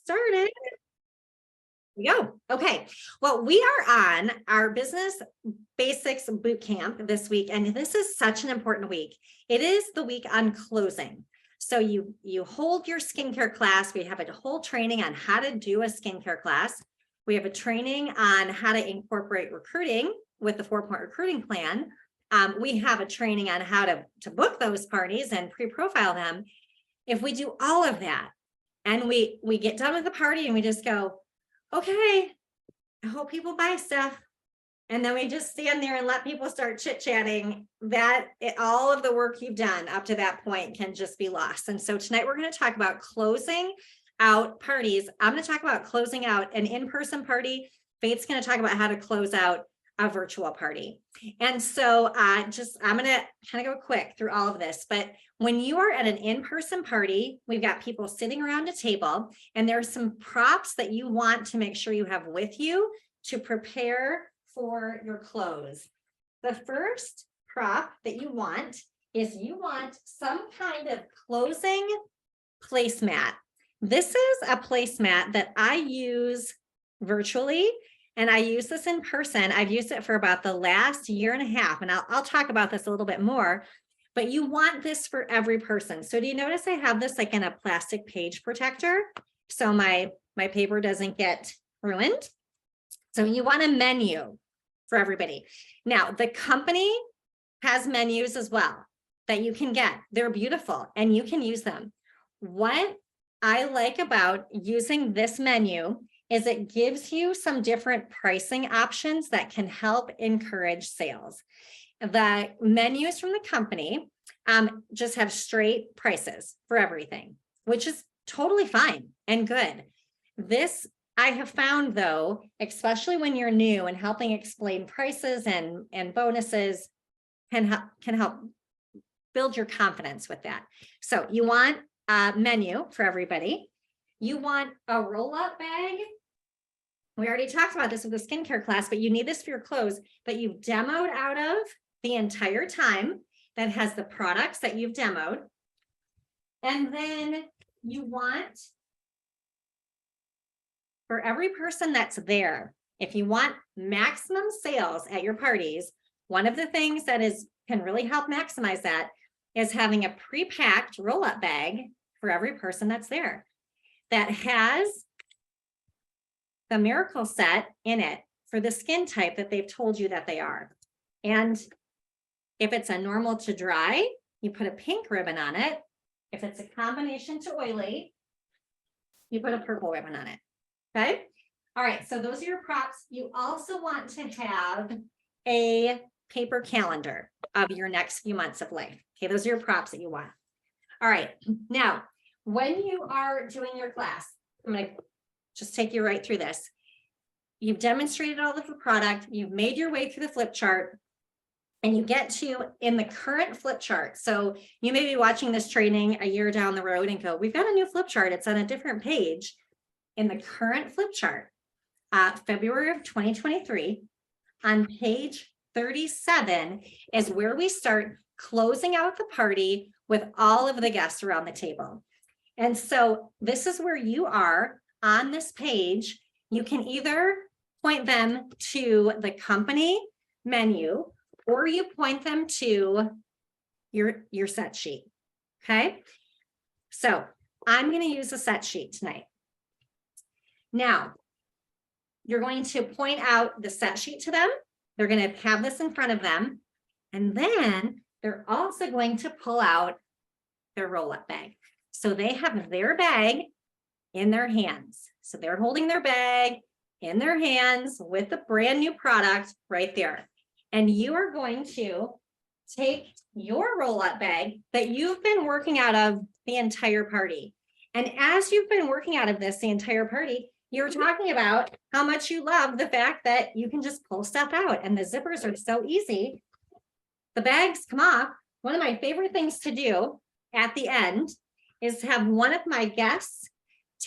started. We go. Okay. Well, we are on our business basics boot camp this week, and this is such an important week. It is the week on closing. So you hold your skincare class. We have a whole training on how to do a skincare class. We have a training on how to incorporate recruiting with the 4-point recruiting plan. We have a training on how to book those parties and pre-profile them. If we do all of that and we get done with the party and we just go, okay, I hope people buy stuff. And then we just stand there and let people start chit-chatting, all of the work you've done up to that point can just be lost. And so tonight we're going to talk about closing out parties. I'm going to talk about closing out an in-person party. Faith's going to talk about how to close out a virtual party. And so I'm going to kind of go quick through all of this, but when you are at an in-person party, we've got people sitting around a table, and there's some props that you want to make sure you have with you to prepare for your close. The first prop that you want is some kind of closing placemat. This is a placemat that I use virtually, and I use this in person. I've used it for about the last year and a half, and I'll talk about this a little bit more, but you want this for every person. So do you notice I have this like in a plastic page protector so my paper doesn't get ruined? So you want a menu for everybody. Now, the company has menus as well that you can get. They're beautiful and you can use them. What I like about using this menu is it gives you some different pricing options that can help encourage sales. The menus from the company just have straight prices for everything, which is totally fine and good. This I have found, though, especially when you're new, and helping explain prices and bonuses can help build your confidence with that. So you want a menu for everybody. You want a roll-up bag. We already talked about this with the skincare class, but you need this for your clothes that you've demoed out of the entire time, that has the products that you've demoed. And then you want, for every person that's there, if you want maximum sales at your parties, one of the things that can really help maximize that is having a pre-packed roll-up bag for every person that's there that has the miracle set in it for the skin type that they've told you that they are. And if it's a normal to dry, you put a pink ribbon on it. If it's a combination to oily, you put a purple ribbon on it. Okay. All right. So those are your props. You also want to have a paper calendar of your next few months of life. Okay. Those are your props that you want. All right. Now, when you are doing your class, I'm going to just take you right through this. You've demonstrated all of the product. You've made your way through the flip chart, and you get to in the current flip chart. So you may be watching this training a year down the road and go, we've got a new flip chart. It's on a different page. In the current flip chart, February of 2023, on page 37 is where we start closing out the party with all of the guests around the table. And so this is where you are on this page. You can either point them to the company menu, or you point them to your set sheet. Okay. So I'm going to use a set sheet tonight. Now, you're going to point out the set sheet to them. They're going to have this in front of them. And then they're also going to pull out their roll-up bag. So they have their bag in their hands. So they're holding their bag in their hands with the brand new product right there. And you are going to take your roll-up bag that you've been working out of the entire party. And as you've been working out of this the entire party, you're talking about how much you love the fact that you can just pull stuff out and the zippers are so easy. The bags come off. One of my favorite things to do at the end is to have one of my guests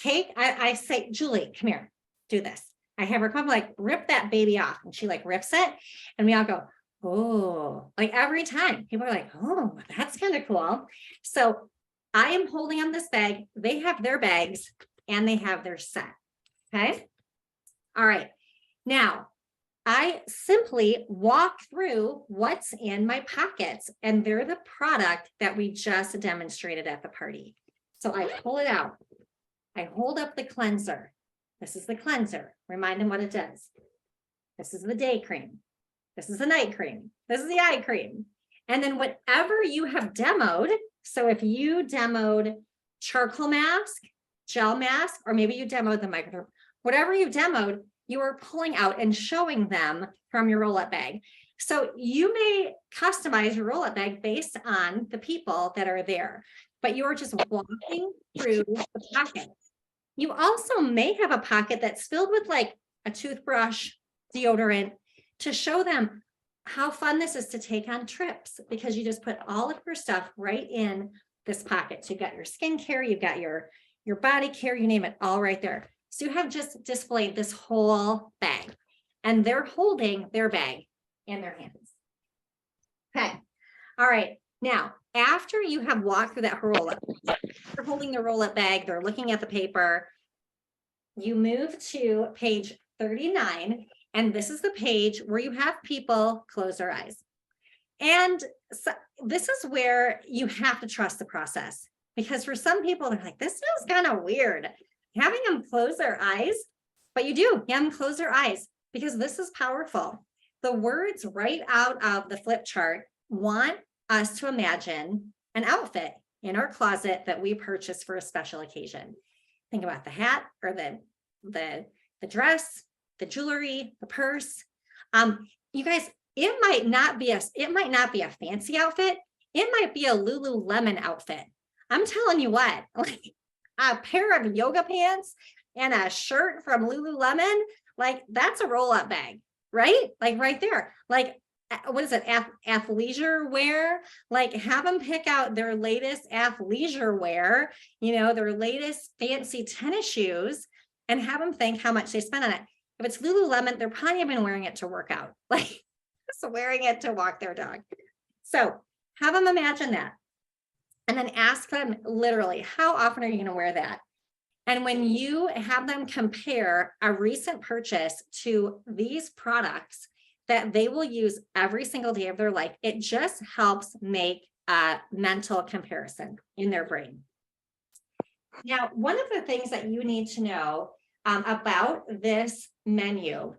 I say, Julie, come here, do this. I have her come like rip that baby off, and she like rips it, and we all go, oh, like every time people are like, oh, that's kind of cool. So I am holding on this bag. They have their bags, and they have their set. Okay. All right. Now, I simply walk through what's in my pockets, and they're the product that we just demonstrated at the party. So I pull it out. I hold up the cleanser. This is the cleanser. Remind them what it does. This is the day cream. This is the night cream. This is the eye cream. And then whatever you have demoed, so if you demoed charcoal mask, gel mask, or maybe you demoed the microderm, whatever you demoed, you are pulling out and showing them from your roll-up bag. So you may customize your roll-up bag based on the people that are there, but you are just walking through the pocket. You also may have a pocket that's filled with like a toothbrush, deodorant, to show them how fun this is to take on trips, because you just put all of your stuff right in this pocket. So you've got your skincare, you've got your body care, you name it, all right there. So you have just displayed this whole bag, and they're holding their bag in their hands. Okay. All right. Now, after you have walked through that roll-up, they're holding the roll-up bag, they're looking at the paper, you move to page 39, and this is the page where you have people close their eyes. And so this is where you have to trust the process, because for some people, they're like, this feels kind of weird, having them close their eyes, but you do, have them close their eyes, because this is powerful. The words right out of the flip chart want us to imagine an outfit in our closet that we purchased for a special occasion. Think about the hat or the dress, the jewelry, the purse. You guys, it might not be a fancy outfit. It might be a Lululemon outfit. I'm telling you what, like a pair of yoga pants and a shirt from Lululemon, like that's a roll-up bag, right? Like right there. Like, what is it? Athleisure wear? Like have them pick out their latest athleisure wear, their latest fancy tennis shoes, and have them think how much they spent on it. If it's Lululemon, they're probably been wearing it to work out, like just wearing it to walk their dog. So have them imagine that. And then ask them literally, how often are you going to wear that? And when you have them compare a recent purchase to these products that they will use every single day of their life, it just helps make a mental comparison in their brain. Now, one of the things that you need to know about this menu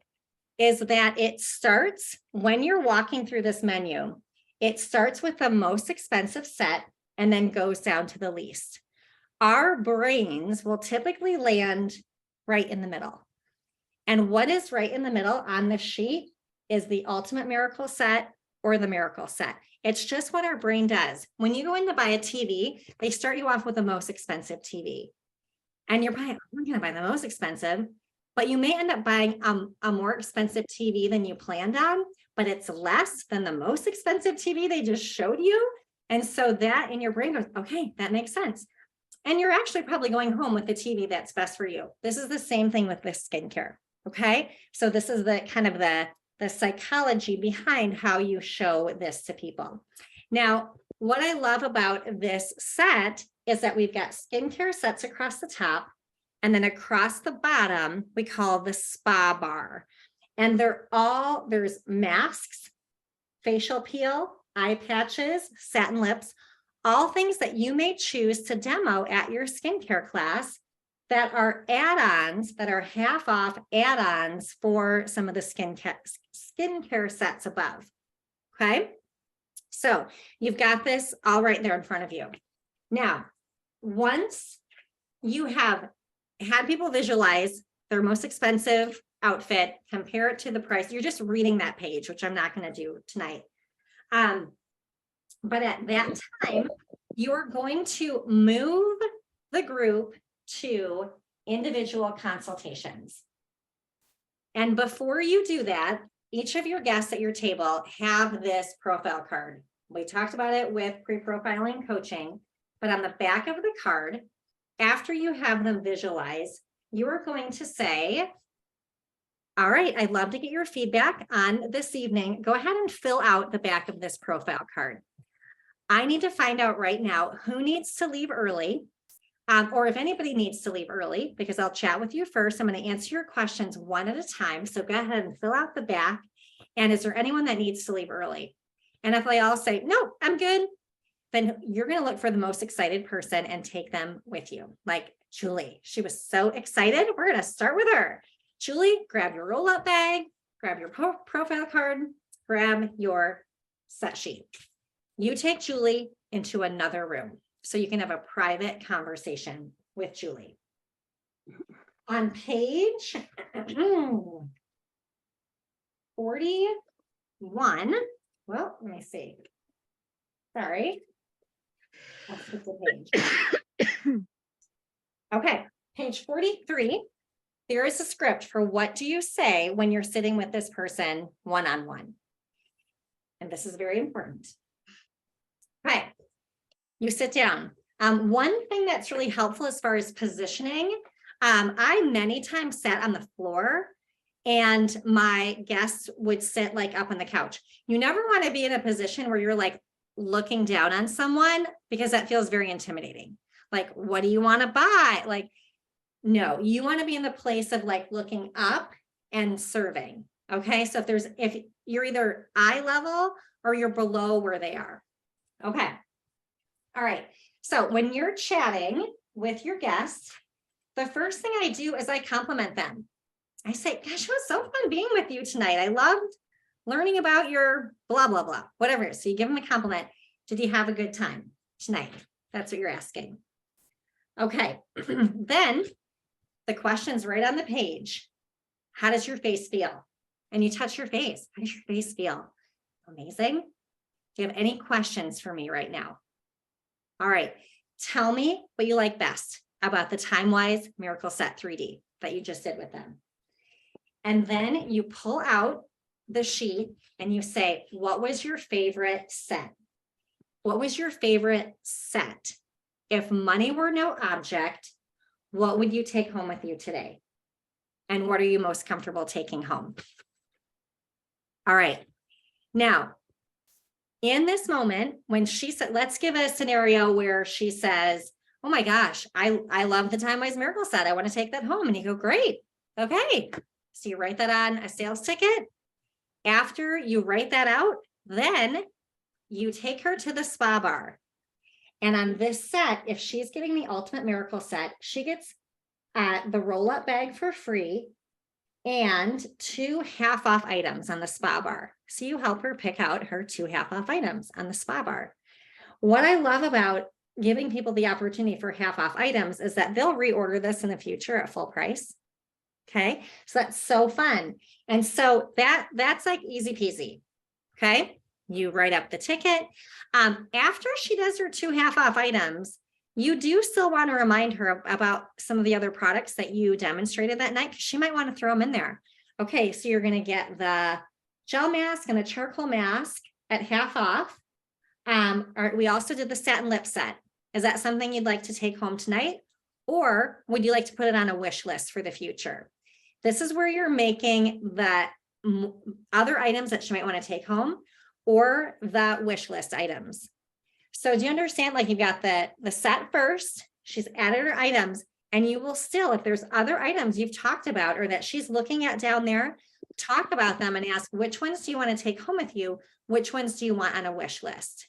is that it starts, when you're walking through this menu, it starts with the most expensive set and then goes down to the least. Our brains will typically land right in the middle. And what is right in the middle on the sheet is the Ultimate Miracle Set or the Miracle Set. It's just what our brain does. When you go in to buy a TV, they start you off with the most expensive TV. And you're buying, I'm going to buy the most expensive, but you may end up buying a more expensive TV than you planned on, but it's less than the most expensive TV they just showed you. And so that in your brain goes, okay, that makes sense. And you're actually probably going home with the TV that's best for you. This is the same thing with this skincare. Okay. So this is the kind of the psychology behind how you show this to people. Now, what I love about this set is that we've got skincare sets across the top, and then across the bottom, we call the spa bar. And there's masks, facial peel, eye patches, satin lips, all things that you may choose to demo at your skincare class that are add-ons, that are half off add-ons for some of the skincare sets above. Okay. So you've got this all right there in front of you. Now, once you have had people visualize their most expensive outfit, compare it to the price, you're just reading that page, which I'm not going to do tonight. But at that time, you're going to move the group to individual consultations. And before you do that, each of your guests at your table have this profile card. We talked about it with pre-profiling coaching, but on the back of the card, after you have them visualize, you are going to say, all right, I'd love to get your feedback on this evening. Go ahead and fill out the back of this profile card. I need to find out right now who needs to leave early, Or if anybody needs to leave early, because I'll chat with you first, I'm going to answer your questions one at a time. So go ahead and fill out the back. And is there anyone that needs to leave early? And if they all say, no, I'm good, then you're going to look for the most excited person and take them with you. Like Julie, she was so excited. We're going to start with her. Julie, grab your roll-up bag, grab your profile card, grab your set sheet. You take Julie into another room so you can have a private conversation with Julie. On page 41, well, let me see. Sorry. I'll flip the page. Okay, page 43. There is a script for what do you say when you're sitting with this person one-on-one. And this is very important. Okay, you sit down. One thing that's really helpful as far as positioning, I many times sat on the floor and my guests would sit like up on the couch. You never want to be in a position where you're like looking down on someone because that feels very intimidating. Like, what do you want to buy? Like, no, you want to be in the place of like looking up and serving. Okay. So if you're either eye level or you're below where they are. Okay. All right. So when you're chatting with your guests, the first thing I do is I compliment them. I say, gosh, it was so fun being with you tonight. I loved learning about your blah, blah, blah, whatever. So you give them a compliment. Did you have a good time tonight? That's what you're asking. Okay. Then the question's right on the page. How does your face feel? And you touch your face. How does your face feel? Amazing. Do you have any questions for me right now? All right. Tell me what you like best about the TimeWise Miracle Set 3D that you just did with them. And then you pull out the sheet and you say, what was your favorite set? What was your favorite set? If money were no object, what would you take home with you today? And what are you most comfortable taking home? All right. Now, in this moment, when she said, let's give a scenario where she says, oh my gosh, I love the TimeWise Miracle Set. I want to take that home. And you go, great. Okay. So you write that on a sales ticket. After you write that out, then you take her to the spa bar. And on this set, if she's getting the Ultimate Miracle Set, she gets the roll-up bag for free and 2 half-off items on the spa bar. So you help her pick out her 2 half-off items on the spa bar. What I love about giving people the opportunity for half-off items is that they'll reorder this in the future at full price. Okay, so that's so fun. And so that's like easy peasy. Okay, you write up the ticket. After she does her 2 half-off items, you do still want to remind her about some of the other products that you demonstrated that night, because she might want to throw them in there. Okay, so you're going to get the gel mask and a charcoal mask at half off. We also did the satin lip set. Is that something you'd like to take home tonight? Or would you like to put it on a wish list for the future? This is where you're making the other items that she might want to take home or the wish list items. So do you understand? Like, you've got the set first, she's added her items, and you will still, if there's other items you've talked about or that she's looking at down there, talk about them and ask, which ones do you want to take home with you? Which ones do you want on a wish list?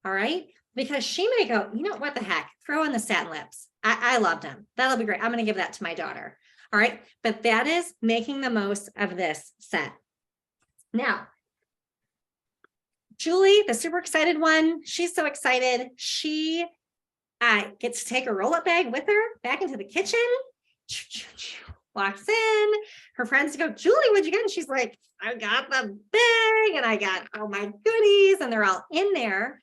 All right. Because she may go, you know, what the heck, throw in the satin lips. I loved them. That'll be great. I'm going to give that to my daughter. All right. But that is making the most of this set. Now, Julie, the super excited one, she's so excited. She gets to take her roll-up bag with her back into the kitchen. Walks in. Her friends go, Julie, what'd you get? And she's like, I got the bag and I got all my goodies, and they're all in there.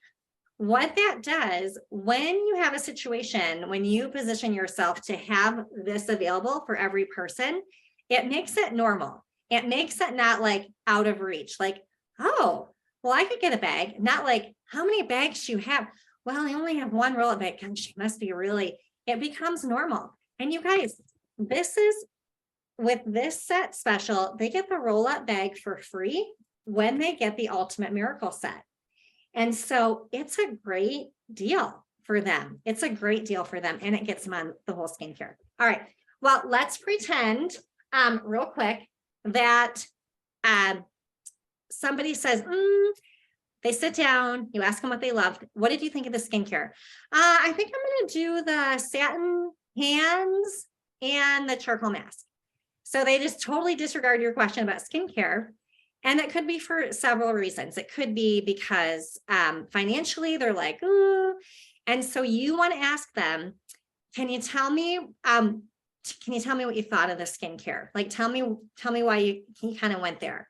What that does, when you have a situation, when you position yourself to have this available for every person, it makes it normal. It makes it not like out of reach. Like, oh, well, I could get a bag. Not like, how many bags do you have? Well, I only have one roll-up bag. And she must be really, it becomes normal. And you guys, this is, with this set special, they get the roll-up bag for free when they get the Ultimate Miracle Set. And so it's a great deal for them. It's a great deal for them, and it gets them on the whole skincare. All right. Well, let's pretend real quick that somebody says, they sit down, you ask them what they love. What did you think of the skincare? I think I'm going to do the satin hands and the charcoal mask. So they just totally disregard your question about skincare. And it could be for several reasons. It could be because financially they're like, ooh. And so you want to ask them, can you tell me what you thought of the skincare? Like, tell me why you kind of went there.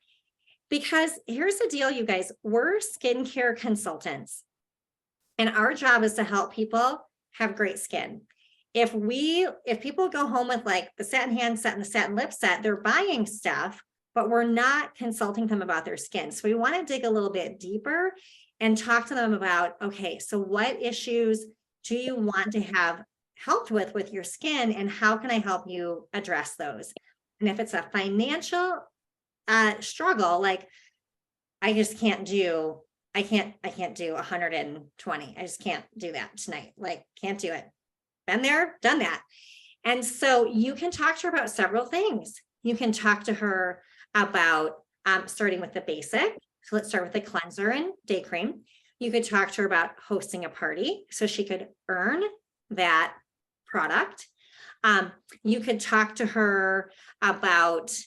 Because here's the deal, you guys, we're skincare consultants, and our job is to help people have great skin. If people go home with like the satin hand set and the satin lip set, they're buying stuff, but we're not consulting them about their skin. So we want to dig a little bit deeper and talk to them about, okay, so what issues do you want to have helped with your skin, and how can I help you address those? And if it's a financial struggle, like I can't do 120. I just can't do that tonight. Like, can't do it. Been there, done that. And so you can talk to her about several things. You can talk to her about starting with the basic. So let's start with the cleanser and day cream. You could talk to her about hosting a party so she could earn that product. You could talk to her about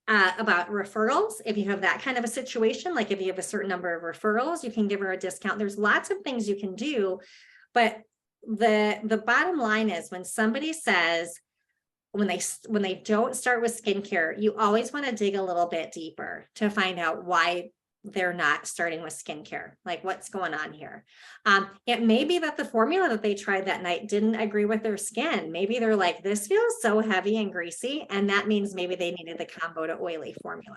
referrals. If you have that kind of a situation, like if you have a certain number of referrals, you can give her a discount. There's lots of things you can do, but the bottom line is, when somebody says, when they don't start with skincare, you always want to dig a little bit deeper to find out why they're not starting with skincare. Like, what's going on here? It may be that the formula that they tried that night didn't agree with their skin. Maybe they're like, this feels so heavy and greasy. And that means maybe they needed the combo to oily formula.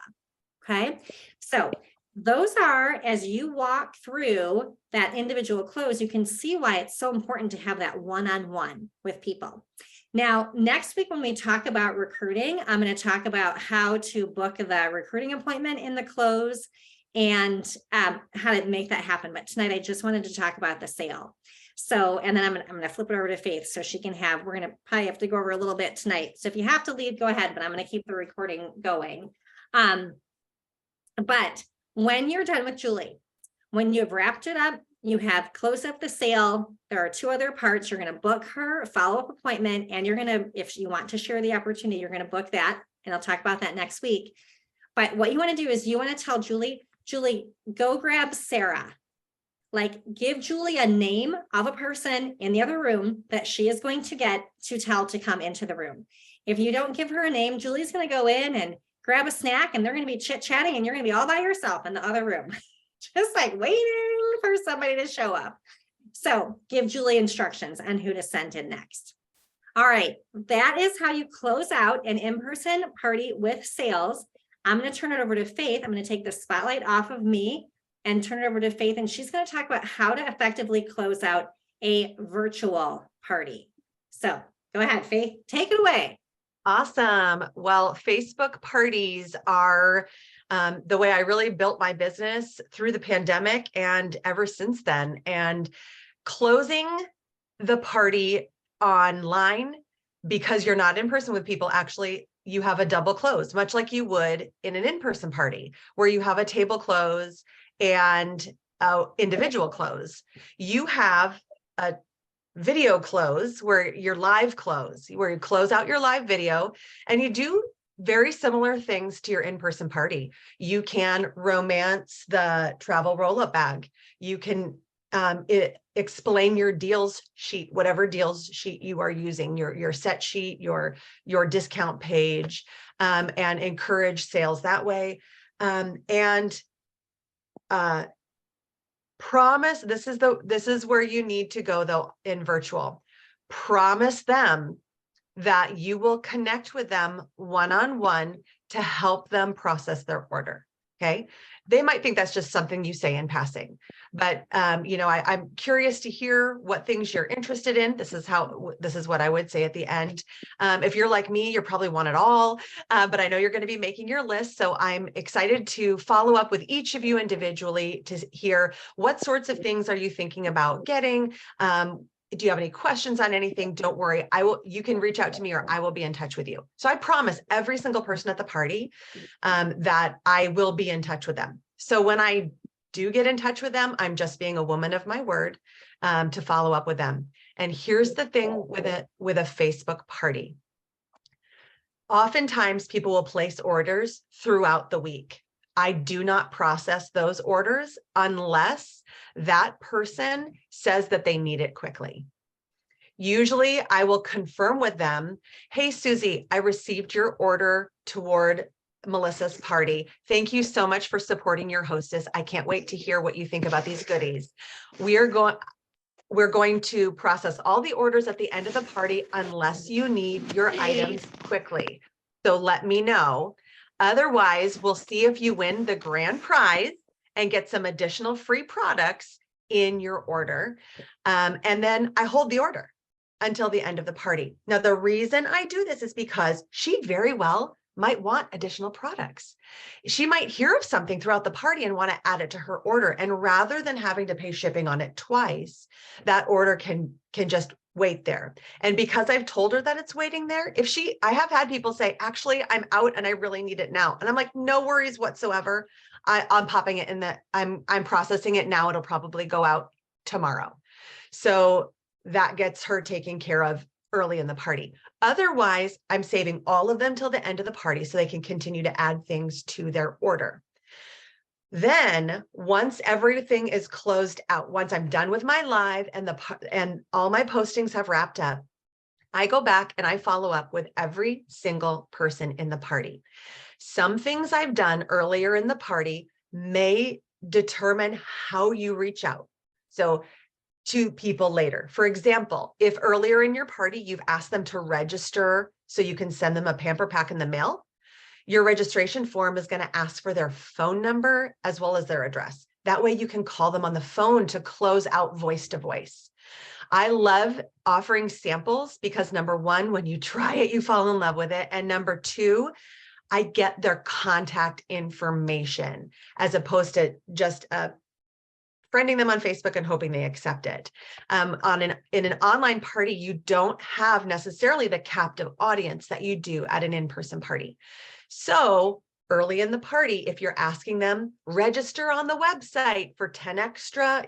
Okay. So those are, as you walk through that individual close, you can see why it's so important to have that one-on-one with people. Now, next week, when we talk about recruiting, I'm going to talk about how to book the recruiting appointment in the close and how to make that happen. But tonight, I just wanted to talk about the sale. So, and then I'm going to flip it over to Faith so she can have, we're going to probably have to go over a little bit tonight. So if you have to leave, go ahead, but I'm going to keep the recording going. But when you're done with Julie, when you've wrapped it up, you have closed up the sale. There are two other parts. You're going to book her a follow-up appointment, and you're going to, if you want to share the opportunity, you're going to book that. And I'll talk about that next week. But what you want to do is you want to tell Julie, go grab Sarah. Like, give Julie a name of a person in the other room that she is going to get to tell to come into the room. If you don't give her a name, Julie's going to go in and grab a snack, and they're going to be chit-chatting, and you're going to be all by yourself in the other room, just like waiting for somebody to show up. So give Julie instructions on who to send in next. All right, that is how you close out an in-person party with sales. I'm going to turn it over to Faith. I'm going to take the spotlight off of me and turn it over to Faith, and she's going to talk about how to effectively close out a virtual party. So go ahead, Faith, take it away. Awesome. Well, Facebook parties are the way I really built my business through the pandemic and ever since then. And closing the party online, because you're not in person with people, actually, you have a double close, much like you would in an in-person party, where you have a table close and individual close. You have a video close where your live close, where you close out your live video, and you do very similar things to your in-person party. You can romance the travel roll-up bag. You can explain your deals sheet, whatever deals sheet you are using, your set sheet, your discount page, and encourage sales that way. Promise, this is where you need to go though in virtual. Promise them that you will connect with them one-on-one to help them process their order. Okay. They might think that's just something you say in passing, but I'm curious to hear what things you're interested in. This is what I would say at the end. If you're like me, you probably want it all, but I know you're going to be making your list. So I'm excited to follow up with each of you individually to hear what sorts of things are you thinking about getting. Do you have any questions on anything? Don't worry. You can reach out to me or I will be in touch with you. So I promise every single person at the party that I will be in touch with them. So when I do get in touch with them, I'm just being a woman of my word to follow up with them. And here's the thing with a Facebook party. Oftentimes people will place orders throughout the week. I do not process those orders unless that person says that they need it quickly. Usually I will confirm with them, hey, Susie, I received your order toward Melissa's party. Thank you so much for supporting your hostess. I can't wait to hear what you think about these goodies. We're going to process all the orders at the end of the party unless you need your items quickly. So let me know. Otherwise, we'll see if you win the grand prize and get some additional free products in your order. And then I hold the order until the end of the party. Now, the reason I do this is because she very well might want additional products. She might hear of something throughout the party and want to add it to her order. And rather than having to pay shipping on it twice, that order can just wait there. And because I've told her that it's waiting there, I have had people say, actually, I'm out and I really need it now. And I'm like, no worries whatsoever. I'm popping it in I'm processing it now. It'll probably go out tomorrow. So that gets her taken care of early in the party. Otherwise, I'm saving all of them till the end of the party so they can continue to add things to their order. Then once everything is closed out, once I'm done with my live and all my postings have wrapped up, I go back and I follow up with every single person in the party. Some things I've done earlier in the party may determine how you reach out. So to people later. For example, if earlier in your party, you've asked them to register so you can send them a pamper pack in the mail, your registration form is going to ask for their phone number as well as their address. That way you can call them on the phone to close out voice to voice. I love offering samples because number one, when you try it, you fall in love with it. And number two, I get their contact information as opposed to just friending them on Facebook and hoping they accept it. In an online party, you don't have necessarily the captive audience that you do at an in-person party. So early in the party, if you're asking them, register on the website for 10 extra,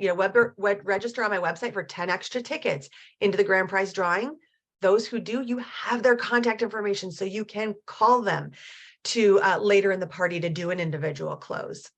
register on my website for 10 extra tickets into the grand prize drawing, those who do, you have their contact information so you can call them to later in the party to do an individual close.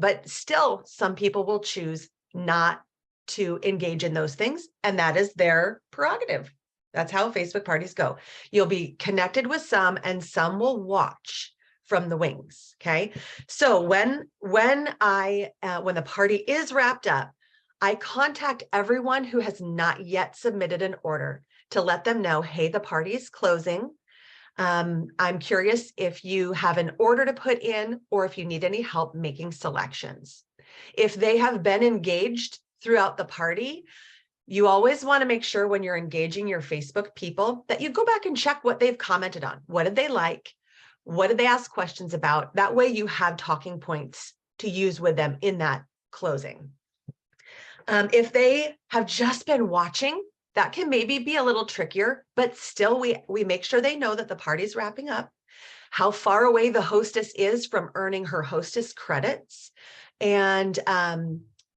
But still, some people will choose not to engage in those things, and that is their prerogative. That's how Facebook parties go. You'll be connected with some, and some will watch from the wings. Okay. So when the party is wrapped up, I contact everyone who has not yet submitted an order to let them know, hey, the party is closing. I'm curious if you have an order to put in or if you need any help making selections. If they have been engaged throughout the party, you always want to make sure when you're engaging your Facebook people that you go back and check what they've commented on. What did they like? What did they ask questions about? That way you have talking points to use with them in that closing. If they have just been watching, that can maybe be a little trickier, but still we make sure they know that the party's wrapping up, how far away the hostess is from earning her hostess credits. And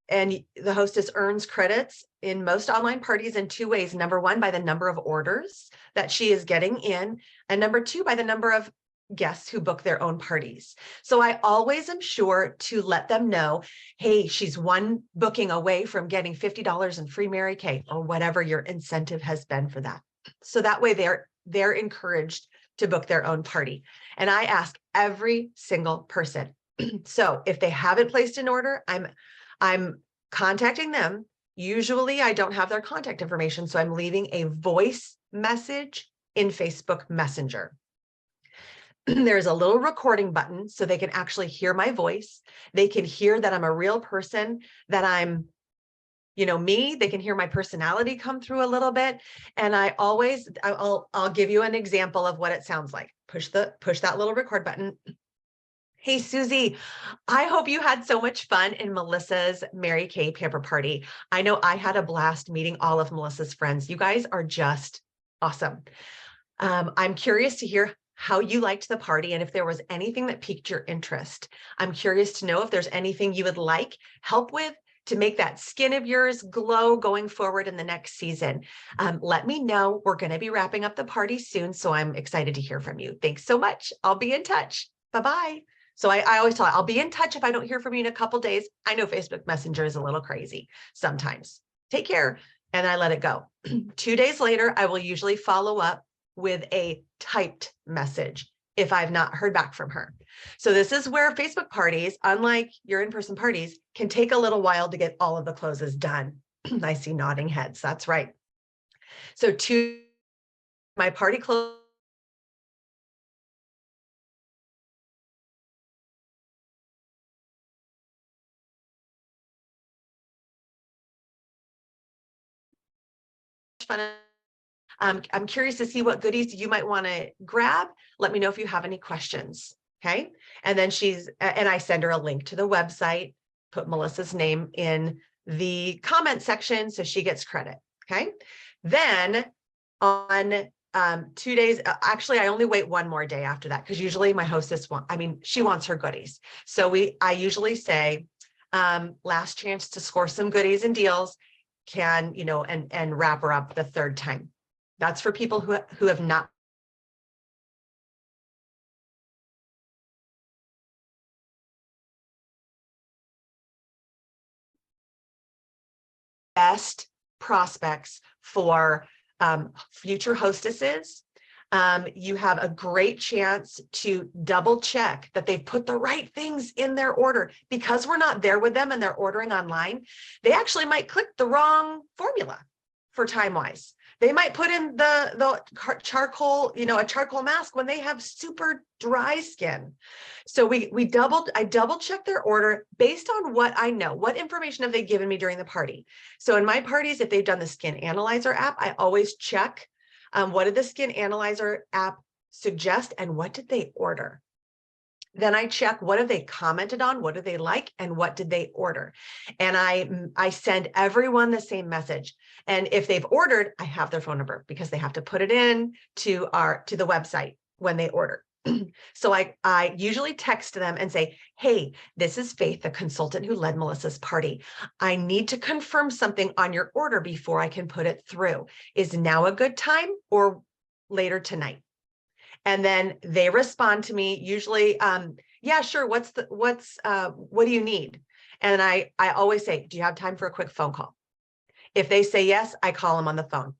the hostess earns credits in most online parties in two ways. Number one, by the number of orders that she is getting in. And number two, by the number of guests who book their own parties. So I always am sure to let them know, hey, she's one booking away from getting $50 in free Mary Kay or whatever your incentive has been for that. So that way they're encouraged to book their own party. And I ask every single person. So if they haven't placed an order, I'm contacting them. Usually I don't have their contact information, so I'm leaving a voice message in Facebook Messenger. there's a little recording button so they can actually hear my voice. They can hear that I'm a real person, that I'm, me. They can hear my personality come through a little bit. And I'll give you an example of what it sounds like. Push that little record button. Hey, Susie, I hope you had so much fun in Melissa's Mary Kay Pamper Party. I know I had a blast meeting all of Melissa's friends. You guys are just awesome. I'm curious to hear how you liked the party and if there was anything that piqued your interest. I'm curious to know if there's anything you would like help with to make that skin of yours glow going forward in the next season. Let me know. We're going to be wrapping up the party soon, so I'm excited to hear from you. Thanks so much. I'll be in touch. Bye-bye. So I always tell her, I'll be in touch if I don't hear from you in a couple days. I know Facebook Messenger is a little crazy sometimes. Take care. And I let it go. 2 days later, I will usually follow up with a typed message if I've not heard back from her. So this is where Facebook parties, unlike your in-person parties, can take a little while to get all of the closes done. I see nodding heads. That's right. So my party close. Fun. I'm curious to see what goodies you might want to grab. Let me know if you have any questions. Okay. And then I send her a link to the website, put Melissa's name in the comment section so she gets credit. Okay. Then on 2 days, actually, I only wait one more day after that because usually my hostess she wants her goodies. So I usually say, last chance to score some goodies and deals, and wrap her up the third time. That's for people who have not. Best prospects for future hostesses. You have a great chance to double check that they've put the right things in their order. Because we're not there with them and they're ordering online, they actually might click the wrong formula for TimeWise. They might put in the charcoal, a charcoal mask when they have super dry skin. So I double check their order based on what I know. What information have they given me during the party? So in my parties, if they've done the Skin Analyzer app, I always check what did the Skin Analyzer app suggest and what did they order? Then I check what have they commented on, what do they like, and what did they order? And I send everyone the same message. And if they've ordered, I have their phone number because they have to put it in to the website when they order. So I usually text them and say, hey, this is Faith, the consultant who led Melissa's party. I need to confirm something on your order before I can put it through. Is now a good time or later tonight? And then they respond to me usually, yeah, sure. What do you need? And I always say, do you have time for a quick phone call? If they say yes, I call them on the phone.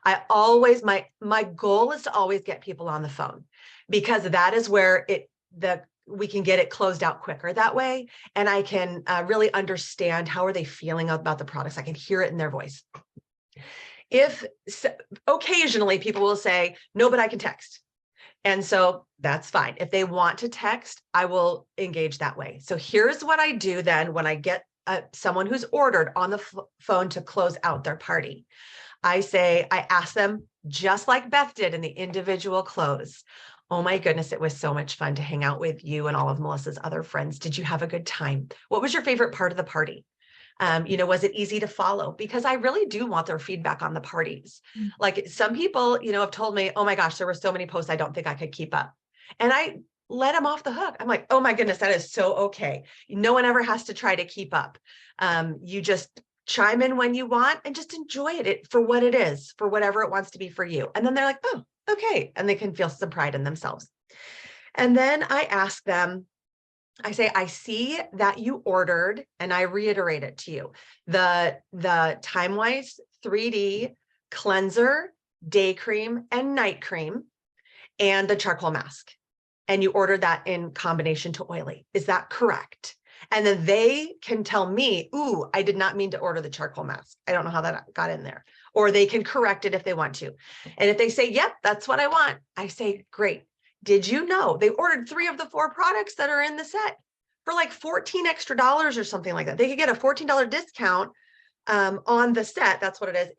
My goal is to always get people on the phone because that is where we can get it closed out quicker that way. And I can really understand how are they feeling about the products. I can hear it in their voice. Occasionally people will say, no, but I can text. And so that's fine. If they want to text, I will engage that way. So here's what I do then when I get someone who's ordered on the phone to close out their party. I ask them, just like Beth did in the individual close. Oh my goodness, it was so much fun to hang out with you and all of Melissa's other friends. Did you have a good time? What was your favorite part of the party? Was it easy to follow? Because I really do want their feedback on the parties. Like some people, have told me, oh my gosh, there were so many posts I don't think I could keep up. And I let them off the hook. I'm like, oh my goodness, that is so okay. No one ever has to try to keep up. You just chime in when you want and just enjoy it for what it is, for whatever it wants to be for you. And then they're like, oh, okay. And they can feel some pride in themselves. And then I ask them, I say, I see that you ordered, and I reiterate it to you, the TimeWise 3D cleanser, day cream, and night cream, and the charcoal mask. And you ordered that in combination to oily. Is that correct? And then they can tell me, ooh, I did not mean to order the charcoal mask. I don't know how that got in there. Or they can correct it if they want to. And if they say, yep, that's what I want, I say, great. did you know they ordered 3 of the 4 products that are in the set for like $14 extra or something like that? They could get a $14 discount on the set. That's what it is.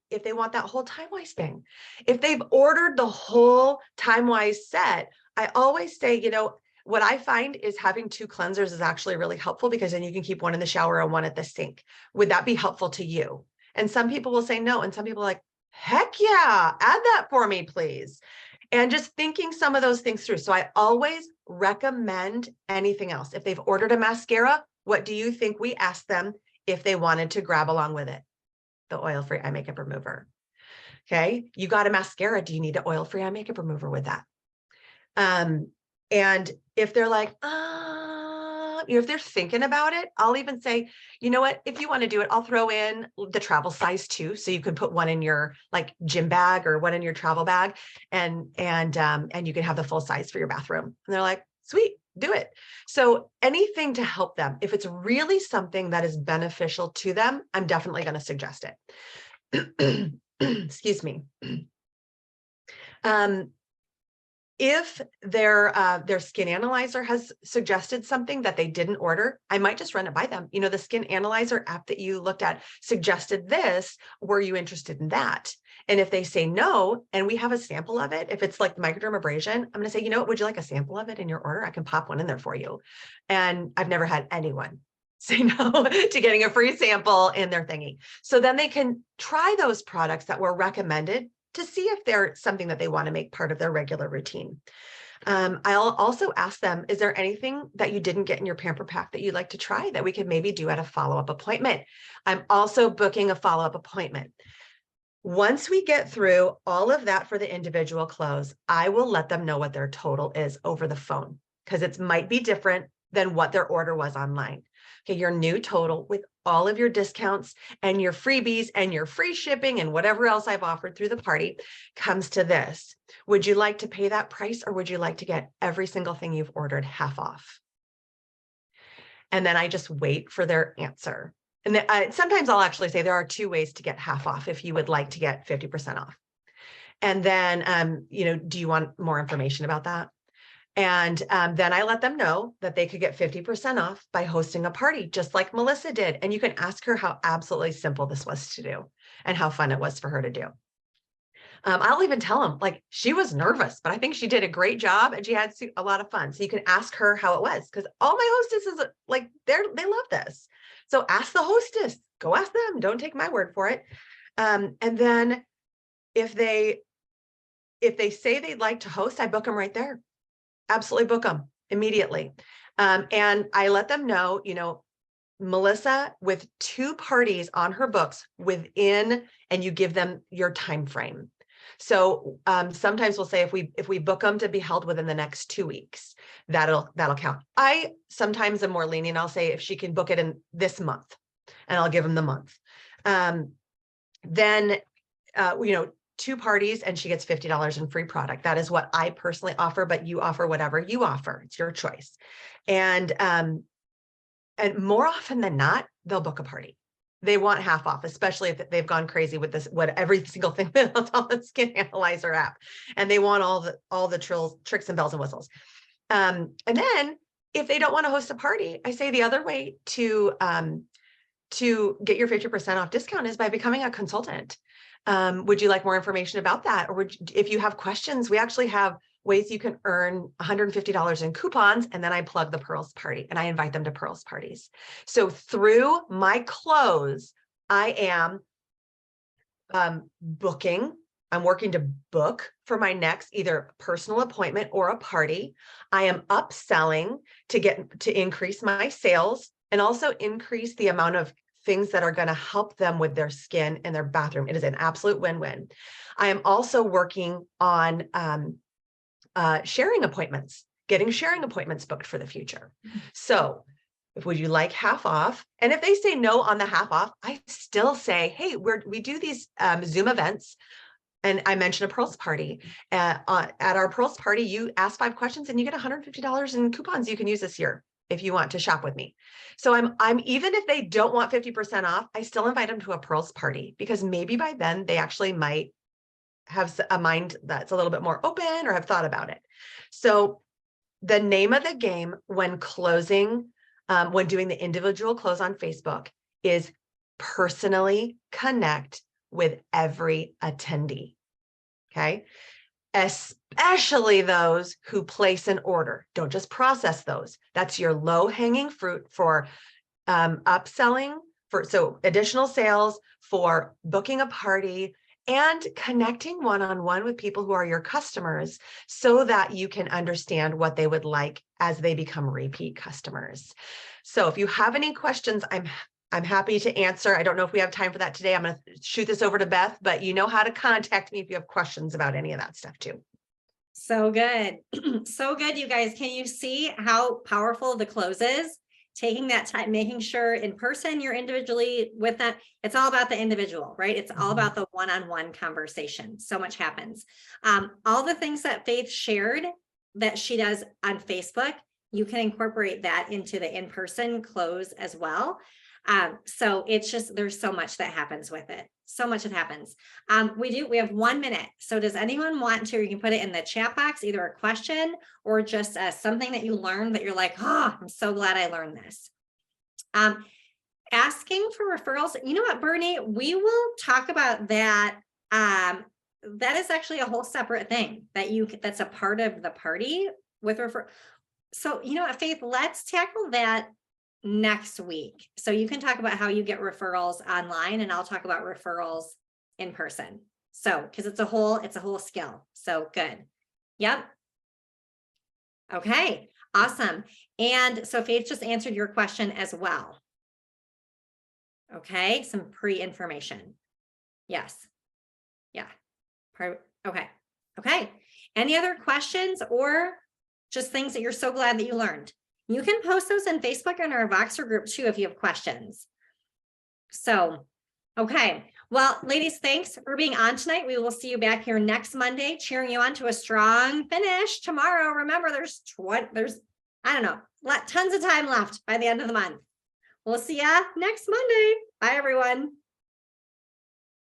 If they want that whole Time-Wise thing, if they've ordered the whole Time-Wise set, I always say, what I find is having 2 cleansers is actually really helpful, because then you can keep one in the shower and one at the sink. Would that be helpful to you? And some people will say no. And some people are like, heck yeah, add that for me, please. And just thinking some of those things through. So I always recommend anything else. If they've ordered a mascara, what do you think we ask them if they wanted to grab along with it? The oil-free eye makeup remover. Okay. You got a mascara. Do you need an oil-free eye makeup remover with that? And if they're like, if they're thinking about it, I'll even say, you know what, if you want to do it, I'll throw in the travel size too. So you can put one in your like gym bag or one in your travel bag, and you can have the full size for your bathroom. And they're like, sweet, do it. So anything to help them. If it's really something that is beneficial to them, I'm definitely going to suggest it. Excuse me. If their skin analyzer has suggested something that they didn't order, I might just run it by them. The skin analyzer app that you looked at suggested this. Were you interested in that? And if they say no, and we have a sample of it, if it's like microdermabrasion, I'm going to say, would you like a sample of it in your order? I can pop one in there for you. And I've never had anyone say no to getting a free sample in their thingy. So then they can try those products that were recommended to see if they're something that they want to make part of their regular routine. I'll also ask them, is there anything that you didn't get in your Pamper Pack that you'd like to try that we could maybe do at a follow-up appointment? I'm also booking a follow-up appointment. Once we get through all of that for the individual close, I will let them know what their total is over the phone, because it might be different than what their order was online. Okay, your new total with all of your discounts and your freebies and your free shipping and whatever else I've offered through the party comes to this. Would you like to pay that price, or would you like to get every single thing you've ordered half off? And then I just wait for their answer. And sometimes I'll actually say there are 2 ways to get half off if you would like to get 50% off. And then, do you want more information about that? And then I let them know that they could get 50% off by hosting a party, just like Melissa did. And you can ask her how absolutely simple this was to do and how fun it was for her to do. I'll even tell them, like, she was nervous, but I think she did a great job and she had a lot of fun. So you can ask her how it was, because all my hostesses, like, they love this. So ask the hostess, go ask them. Don't take my word for it. And then if they say they'd like to host, I book them right there. Absolutely book them immediately. And I let them know, Melissa with 2 parties on her books within, and you give them your time frame. So sometimes we'll say if we book them to be held within the next 2 weeks, that'll count. I sometimes am more lenient. I'll say if she can book it in this month, and I'll give them the month. Then 2 parties and she gets $50 in free product. That is what I personally offer, but you offer whatever you offer. It's your choice. And more often than not, they'll book a party. They want half off, especially if they've gone crazy with this, every single thing that's on the Skin Analyzer app, and they want all the tricks and bells and whistles. And then if they don't want to host a party, I say the other way to get your 50% off discount is by becoming a consultant. Would you like more information about that? Or if you have questions, we actually have ways you can earn $150 in coupons. And then I plug the Pearls Party and I invite them to Pearls parties. So through my close, I am booking. I'm working to book for my next either personal appointment or a party. I am upselling to increase my sales and also increase the amount of things that are going to help them with their skin and their bathroom. It is an absolute win-win. I am also working on sharing appointments, getting sharing appointments booked for the future. So would you like half off? And if they say no on the half off, I still say, hey, we do these Zoom events. And I mentioned a Pearls Party. At our Pearls Party, you ask 5 questions and you get $150 in coupons you can use this year if you want to shop with me. So I'm even if they don't want 50% off, I still invite them to a Pearls Party, because maybe by then they actually might have a mind that's a little bit more open or have thought about it. So the name of the game when closing, when doing the individual close on Facebook is personally connect with every attendee. Okay. Especially those who place an order. Don't just process those. That's your low hanging fruit for upselling, so additional sales, for booking a party, and connecting one-on-one with people who are your customers so that you can understand what they would like as they become repeat customers. So if you have any questions, I'm happy to answer. I don't know if we have time for that today. I'm going to shoot this over to Beth, but you know how to contact me if you have questions about any of that stuff too. So good. So good, you guys. Can you see how powerful the close is? Taking that time, making sure in person you're individually with that. It's all about the individual, right? It's all about the one-on-one conversation. So much happens. All the things that Faith shared that she does on Facebook, you can incorporate that into the in-person close as well. So it's just, there's so much that happens with it. So much that happens. We have 1 minute. So does anyone want to, you can put it in the chat box, either a question or just something that you learned that you're like, oh, I'm so glad I learned this. Asking for referrals. You know what, Bernie, we will talk about that. That is actually a whole separate thing that's a part of the party with refer. So you know what, Faith, let's tackle that next week. So you can talk about how you get referrals online, and I'll talk about referrals in person. So, because it's a whole skill. So good. Yep. Okay, awesome. And so Faith just answered your question as well. Okay, some pre-information. Yes. Yeah. Okay. Okay. Any other questions or just things that you're so glad that you learned? You can post those in Facebook and our Voxer group too if you have questions. So, okay. Well, ladies, thanks for being on tonight. We will see you back here next Monday, cheering you on to a strong finish tomorrow. Remember, there's I don't know, tons of time left by the end of the month. We'll see ya next Monday. Bye, everyone.